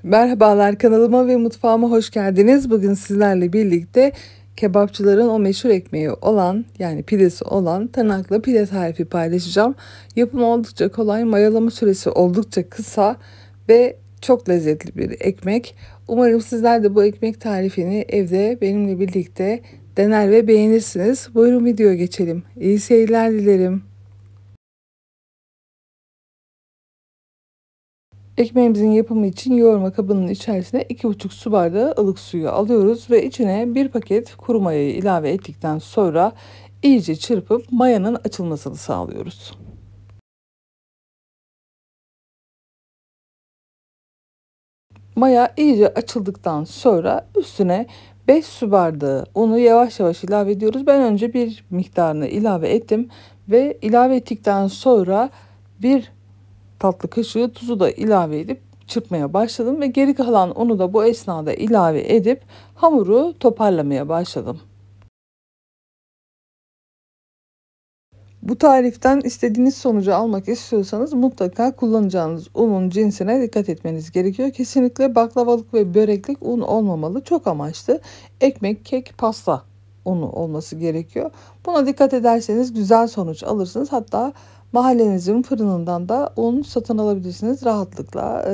Merhabalar, kanalıma ve mutfağıma hoş geldiniz. Bugün sizlerle birlikte kebapçıların o meşhur ekmeği olan, yani pidesi olan tırnaklı pide tarifi paylaşacağım. Yapımı oldukça kolay, mayalama süresi oldukça kısa ve çok lezzetli bir ekmek. Umarım sizler de bu ekmek tarifini evde benimle birlikte dener ve beğenirsiniz. Buyurun videoya geçelim. İyi seyirler dilerim. Ekmeğimizin yapımı için yoğurma kabının içerisine 2,5 su bardağı ılık suyu alıyoruz ve içine bir paket kuru mayayı ilave ettikten sonra iyice çırpıp mayanın açılmasını sağlıyoruz. Maya iyice açıldıktan sonra üstüne 5 su bardağı unu yavaş yavaş ilave ediyoruz. Ben önce bir miktarını ilave ettim ve ilave ettikten sonra bir tatlı kaşığı tuzu da ilave edip çırpmaya başladım ve geri kalan unu da bu esnada ilave edip hamuru toparlamaya başladım. Bu tariften istediğiniz sonucu almak istiyorsanız mutlaka kullanacağınız unun cinsine dikkat etmeniz gerekiyor. Kesinlikle baklavalık ve böreklik un olmamalı. Çok amaçlı ekmek, kek, pasta unu olması gerekiyor. Buna dikkat ederseniz güzel sonuç alırsınız. Hatta mahallenizin fırınından da un satın alabilirsiniz rahatlıkla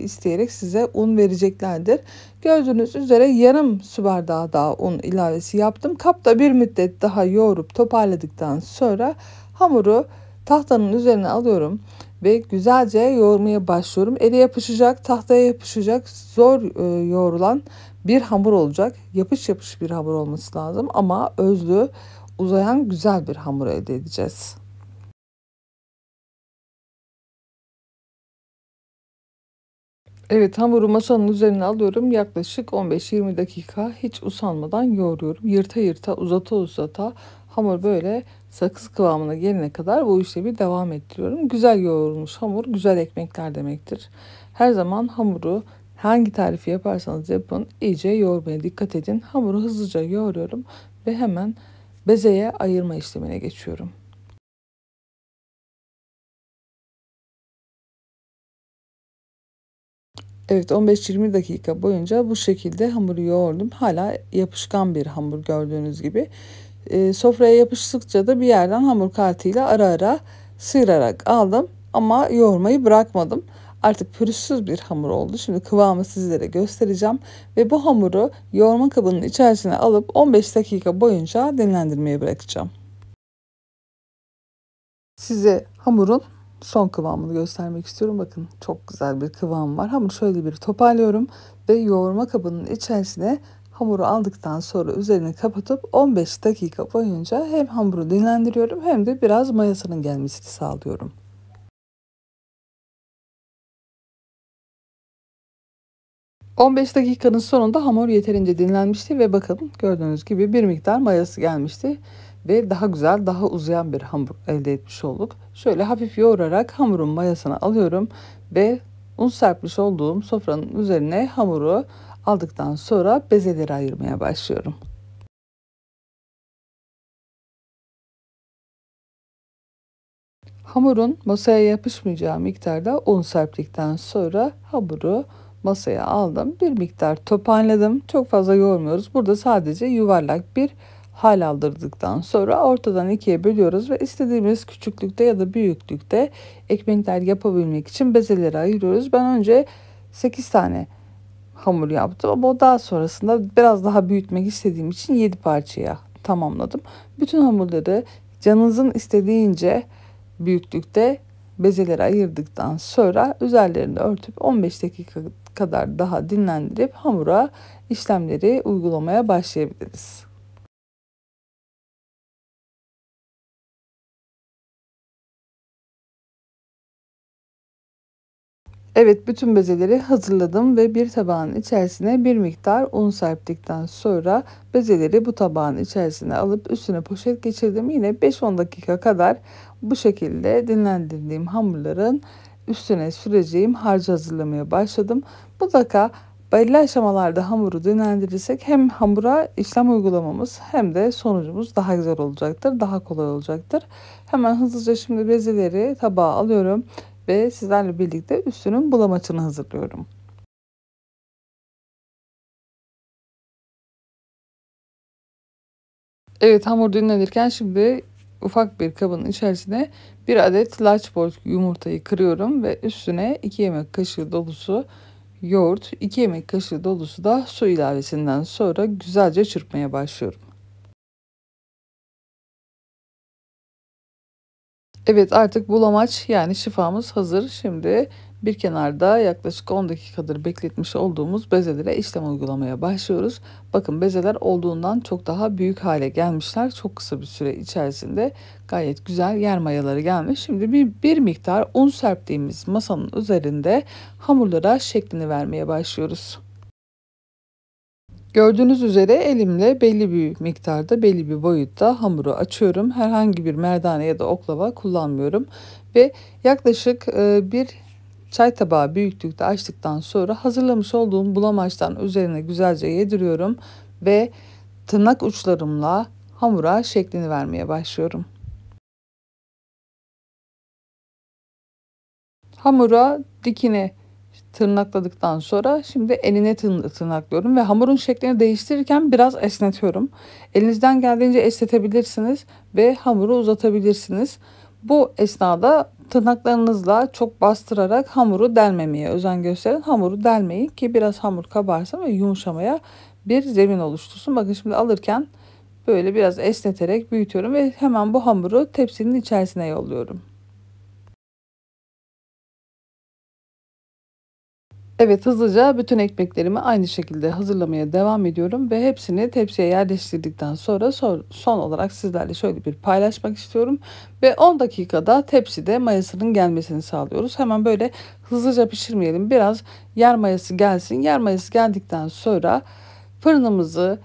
isteyerek size un vereceklerdir. Gördüğünüz üzere yarım su bardağı daha un ilavesi yaptım. Kapta bir müddet daha yoğurup toparladıktan sonra hamuru tahtanın üzerine alıyorum ve güzelce yoğurmaya başlıyorum. Ele yapışacak, tahtaya yapışacak, zor yoğrulan bir hamur olacak. Yapış yapış bir hamur olması lazım ama özlü, uzayan güzel bir hamur elde edeceğiz. Evet, hamuru masanın üzerine alıyorum. Yaklaşık 15-20 dakika hiç usanmadan yoğuruyorum. Yırta yırta, uzata uzata hamur böyle sakız kıvamına gelene kadar bu işlemi devam ettiriyorum. Güzel yoğrulmuş hamur güzel ekmekler demektir. Her zaman hamuru hangi tarifi yaparsanız yapın iyice yoğurmaya dikkat edin. Hamuru hızlıca yoğuruyorum ve hemen bezeye ayırma işlemine geçiyorum. Evet, 15-20 dakika boyunca bu şekilde hamuru yoğurdum. Hala yapışkan bir hamur gördüğünüz gibi. Sofraya yapıştıkça da bir yerden hamur kartıyla ara ara sıyırarak aldım. Ama yoğurmayı bırakmadım. Artık pürüzsüz bir hamur oldu. Şimdi kıvamı sizlere göstereceğim. Ve bu hamuru yoğurma kabının içerisine alıp 15 dakika boyunca dinlendirmeye bırakacağım. Size hamurun son kıvamını göstermek istiyorum. Bakın çok güzel bir kıvam var. Hamur şöyle bir toparlıyorum ve yoğurma kabının içerisine hamuru aldıktan sonra üzerini kapatıp 15 dakika boyunca hem hamuru dinlendiriyorum hem de biraz mayasının gelmesini sağlıyorum. 15 dakikanın sonunda hamur yeterince dinlenmişti ve bakın gördüğünüz gibi bir miktar mayası gelmişti ve daha güzel, daha uzayan bir hamur elde etmiş olduk. Şöyle hafif yoğurarak hamurun mayasını alıyorum ve un serpmiş olduğum sofranın üzerine hamuru aldıktan sonra bezeleri ayırmaya başlıyorum. Hamurun masaya yapışmayacağı miktarda un serptikten sonra hamuru masaya aldım. Bir miktar toparladım. Çok fazla yoğurmuyoruz. Burada sadece yuvarlak bir hal aldırdıktan sonra ortadan ikiye bölüyoruz ve istediğimiz küçüklükte ya da büyüklükte ekmekler yapabilmek için bezeleri ayırıyoruz. Ben önce 8 tane hamur yaptım ama daha sonrasında biraz daha büyütmek istediğim için 7 parçaya tamamladım. Bütün hamurları canınızın istediğince büyüklükte bezeleri ayırdıktan sonra üzerlerini örtüp 15 dakika kadar daha dinlendirip hamura işlemleri uygulamaya başlayabiliriz. Evet, bütün bezeleri hazırladım ve bir tabağın içerisine bir miktar un serptikten sonra bezeleri bu tabağın içerisine alıp üstüne poşet geçirdim. Yine 5-10 dakika kadar bu şekilde dinlendirdiğim hamurların üstüne süreceğim harcı hazırlamaya başladım. Mutlaka belli aşamalarda hamuru dinlendirirsek hem hamura işlem uygulamamız hem de sonucumuz daha güzel olacaktır, daha kolay olacaktır. Hemen hızlıca şimdi bezeleri tabağa alıyorum ve sizlerle birlikte üstünün bulamaçını hazırlıyorum. Evet, hamur dinlenirken şimdi ufak bir kabın içerisine bir adet large boy yumurtayı kırıyorum ve üstüne 2 yemek kaşığı dolusu yoğurt, 2 yemek kaşığı dolusu da su ilavesinden sonra güzelce çırpmaya başlıyorum. Evet, artık bulamaç yani şifamız hazır. Şimdi bir kenarda yaklaşık 10 dakikadır bekletmiş olduğumuz bezelere işlem uygulamaya başlıyoruz. Bakın, bezeler olduğundan çok daha büyük hale gelmişler. Çok kısa bir süre içerisinde gayet güzel yer mayaları gelmiş. Şimdi bir miktar un serptiğimiz masanın üzerinde hamurlara şeklini vermeye başlıyoruz. Gördüğünüz üzere elimle belli bir miktarda, belli bir boyutta hamuru açıyorum. Herhangi bir merdane ya da oklava kullanmıyorum. Ve yaklaşık bir çay tabağı büyüklükte açtıktan sonra hazırlamış olduğum bulamaçtan üzerine güzelce yediriyorum. Ve tırnak uçlarımla hamura şeklini vermeye başlıyorum. Hamura dikine tırnakladıktan sonra şimdi eline tırnaklıyorum ve hamurun şeklini değiştirirken biraz esnetiyorum. Elinizden geldiğince esnetebilirsiniz ve hamuru uzatabilirsiniz. Bu esnada tırnaklarınızla çok bastırarak hamuru delmemeye özen gösterin. Hamuru delmeyin ki biraz hamur kabarsın ve yumuşamaya bir zemin oluştursun. Bakın, şimdi alırken böyle biraz esneterek büyütüyorum ve hemen bu hamuru tepsinin içerisine yolluyorum. Evet, hızlıca bütün ekmeklerimi aynı şekilde hazırlamaya devam ediyorum ve hepsini tepsiye yerleştirdikten sonra son olarak sizlerle şöyle bir paylaşmak istiyorum ve 10 dakikada tepside mayasının gelmesini sağlıyoruz. Hemen böyle hızlıca pişirmeyelim. Biraz yer mayası gelsin. Yer mayası geldikten sonra fırınımızı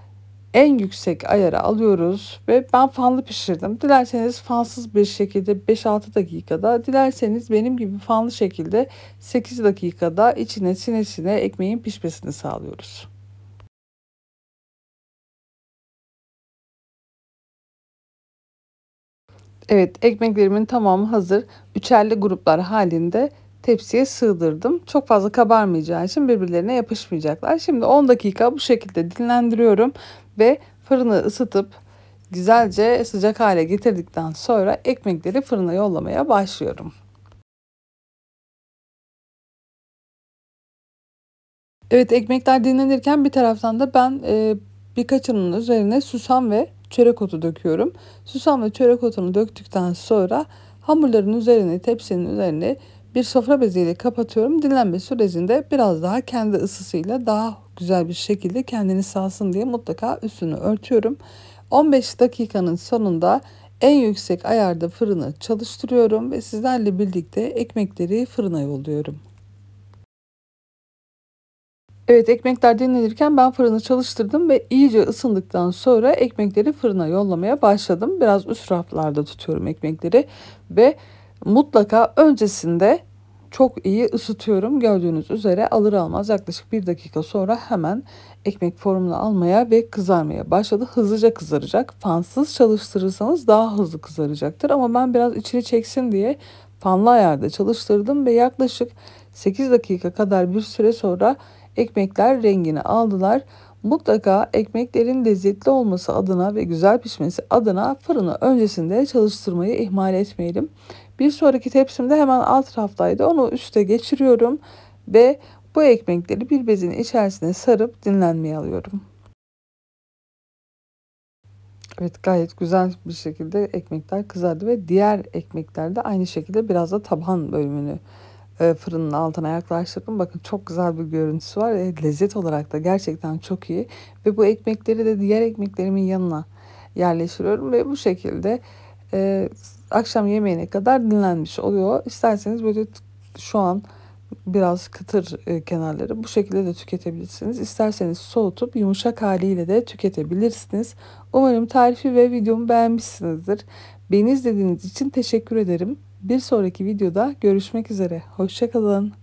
en yüksek ayara alıyoruz ve ben fanlı pişirdim. Dilerseniz fansız bir şekilde 5-6 dakikada, dilerseniz benim gibi fanlı şekilde 8 dakikada içine sine sine ekmeğin pişmesini sağlıyoruz. Evet, ekmeklerimin tamamı hazır. Üçerli gruplar halinde tepsiye sığdırdım. Çok fazla kabarmayacağı için birbirlerine yapışmayacaklar. Şimdi 10 dakika bu şekilde dinlendiriyorum ve fırını ısıtıp güzelce sıcak hale getirdikten sonra ekmekleri fırına yollamaya başlıyorum. Evet, ekmekler dinlenirken bir taraftan da ben birkaçının üzerine susam ve çörek otu döküyorum. Susam ve çörek otunu döktükten sonra hamurların üzerine, tepsinin üzerine bir sofra beziyle kapatıyorum. Dinlenme sürecinde biraz daha kendi ısısıyla daha güzel bir şekilde kendini salsın diye mutlaka üstünü örtüyorum. 15 dakikanın sonunda en yüksek ayarda fırını çalıştırıyorum ve sizlerle birlikte ekmekleri fırına yolluyorum. Evet, ekmekler dinlenirken ben fırını çalıştırdım ve iyice ısındıktan sonra ekmekleri fırına yollamaya başladım. Biraz üst raflarda tutuyorum ekmekleri ve mutlaka öncesinde çok iyi ısıtıyorum. Gördüğünüz üzere alır almaz yaklaşık 1 dakika sonra hemen ekmek formunu almaya ve kızarmaya başladı. Hızlıca kızaracak. Fansız çalıştırırsanız daha hızlı kızaracaktır. Ama ben biraz içini çeksin diye fanlı ayarda çalıştırdım ve yaklaşık 8 dakika kadar bir süre sonra ekmekler rengini aldılar. Mutlaka ekmeklerin lezzetli olması adına ve güzel pişmesi adına fırını öncesinde çalıştırmayı ihmal etmeyelim. Bir sonraki tepsimde hemen alt raftaydı. Onu üste geçiriyorum ve bu ekmekleri bir bezin içerisine sarıp dinlenmeye alıyorum. Evet, gayet güzel bir şekilde ekmekler kızardı ve diğer ekmekler de aynı şekilde biraz da taban bölümünü fırının altına yaklaştırdım. Bakın, çok güzel bir görüntüsü var. Lezzet olarak da gerçekten çok iyi. Ve bu ekmekleri de diğer ekmeklerimin yanına yerleştiriyorum ve bu şekilde e, akşam yemeğine kadar dinlenmiş oluyor. İsterseniz böyle şu an biraz kıtır kenarları bu şekilde de tüketebilirsiniz. İsterseniz soğutup yumuşak haliyle de tüketebilirsiniz. Umarım tarifi ve videomu beğenmişsinizdir. Beni izlediğiniz için teşekkür ederim. Bir sonraki videoda görüşmek üzere. Hoşça kalın.